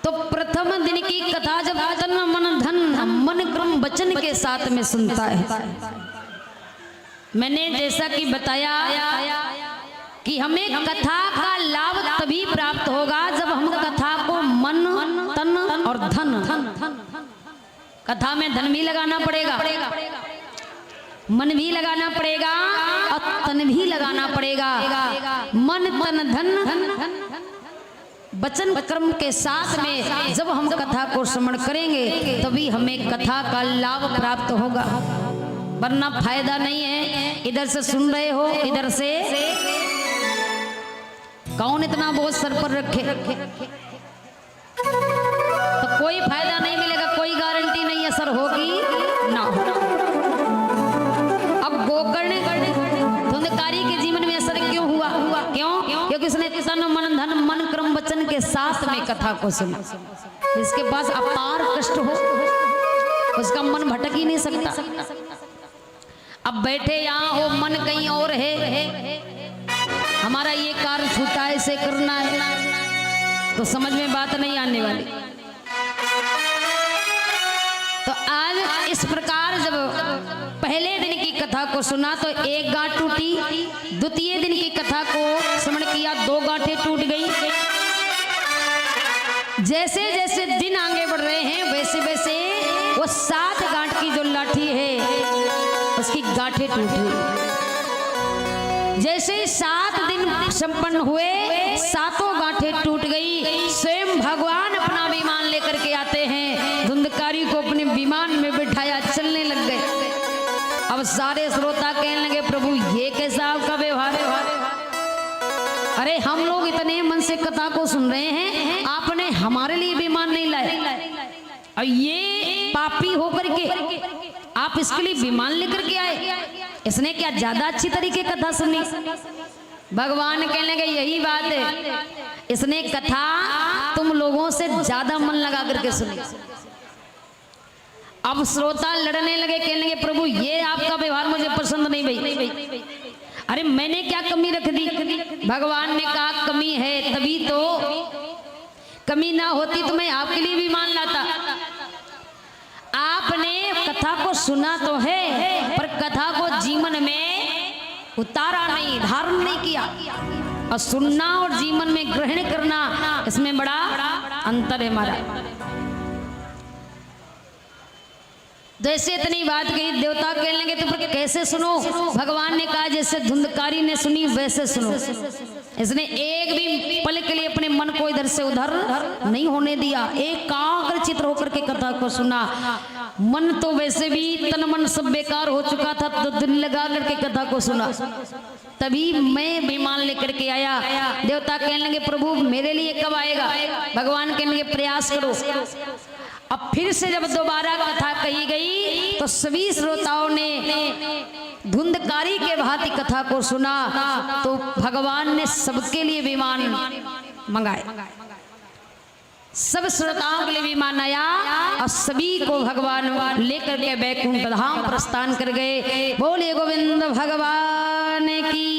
तो प्रथम दिन की कथा जब तन मन धन मन क्रम वचन के साथ में सुनता है, मैंने जैसा कि बताया कि हमें कथा का लाभ तभी प्राप्त होगा जब हम कथा को मन तन और धन, कथा में धन भी लगाना पड़ेगा, मन भी लगाना पड़ेगा और तन भी लगाना पड़ेगा। मन तन धन वचन क्रम के साथ में जब हम कथा को श्रवण करेंगे तभी हमें कथा का लाभ प्राप्त होगा, वरना फायदा नहीं है। इधर से सुन रहे हो, इधर से कौन इतना बोझ सर पर रखे, तो कोई फायदा नहीं मिलेगा, कोई गारंटी नहीं असर होगी ना। अब गोकर्ण धुंधकारी के जीवन में असर क्यों हुआ? क्यों? क्योंकि उसने तन मन धन मन क्रम वचन के साथ में कथा को सुना। जिसके पास अपार कष्ट हो उसका मन भटक ही नहीं सकता। अब बैठे यहाँ हो, मन कहीं और है, हमारा ये कार्य छूटा है, इसे करना है, तो समझ में बात नहीं आने वाली। तो आज इस प्रकार जब पहले दिन की कथा को सुना तो एक गांठ टूटी, द्वितीय दिन की कथा को श्रवण किया, 2 गांठें टूट गई। जैसे जैसे दिन आगे बढ़ रहे हैं वैसे वैसे वो 7 गांठ की जो लाठी है उसकी गांठें टूट गई। जैसे 7 दिन संपन्न हुए, 7 गांठें टूट गई। स्वयं भगवान अपना विमान लेकर के आते हैं, धुंधकारी को अपने विमान में बिठाया, चलने लग गए। अब सारे श्रोता कहने लगे, प्रभु ये कैसा आपका व्यवहार है? अरे हम लोग इतने मन से कथा को सुन रहे हैं, आपने हमारे लिए विमान नहीं लाए, और ये पापी होकर के आप इसके लिए विमान लेकर के आए, इसने क्या ज्यादा अच्छी तरीके कथा सुनी? भगवान कहने लगे यही बात है, इसने कथा तुम लोगों से ज्यादा मन लगा करके सुनी। अब श्रोता लड़ने लगे, कहने लगे प्रभु ये आपका व्यवहार मुझे पसंद नहीं भाई। अरे मैंने क्या कमी रख दी? भगवान ने कहा कमी है तभी तो, कमी ना होती तो मैं आपके लिए विमान लाता। आपने कथा को सुना तो है पर कथा को जीवन में उतारा नहीं, धारण नहीं किया। और सुनना और जीवन में ग्रहण करना, इसमें बड़ा अंतर है हमारा। जैसे इतनी बात कही, देवता कहने लगे तो फिर कैसे सुनो? भगवान ने कहा जैसे धुंधकारी ने सुनी वैसे सुनो। इसने एक भी पल के लिए अपने मन को इधर से उधर नहीं होने दिया, एकाग्र चित्र होकर के कथा को सुना। मन तो वैसे भी तन मन सब बेकार हो चुका था, तो दिल लगा करके कथा को सुना, तभी मैं विमान लेकर के आया। देवता कहने लगे प्रभु मेरे लिए कब आएगा? भगवान कहने लगे प्रयास करो। अब फिर से जब दोबारा कथा कही गई तो सभी श्रोताओं ने धुंधकारी के भांति कथा को सुना, तो भगवान ने सबके लिए विमान मंगाए, सब श्रोताओं के लिए विमान आया और सभी को भगवान लेकर के वैकुंठ धाम प्रस्थान कर गए। बोले गोविंद भगवान की।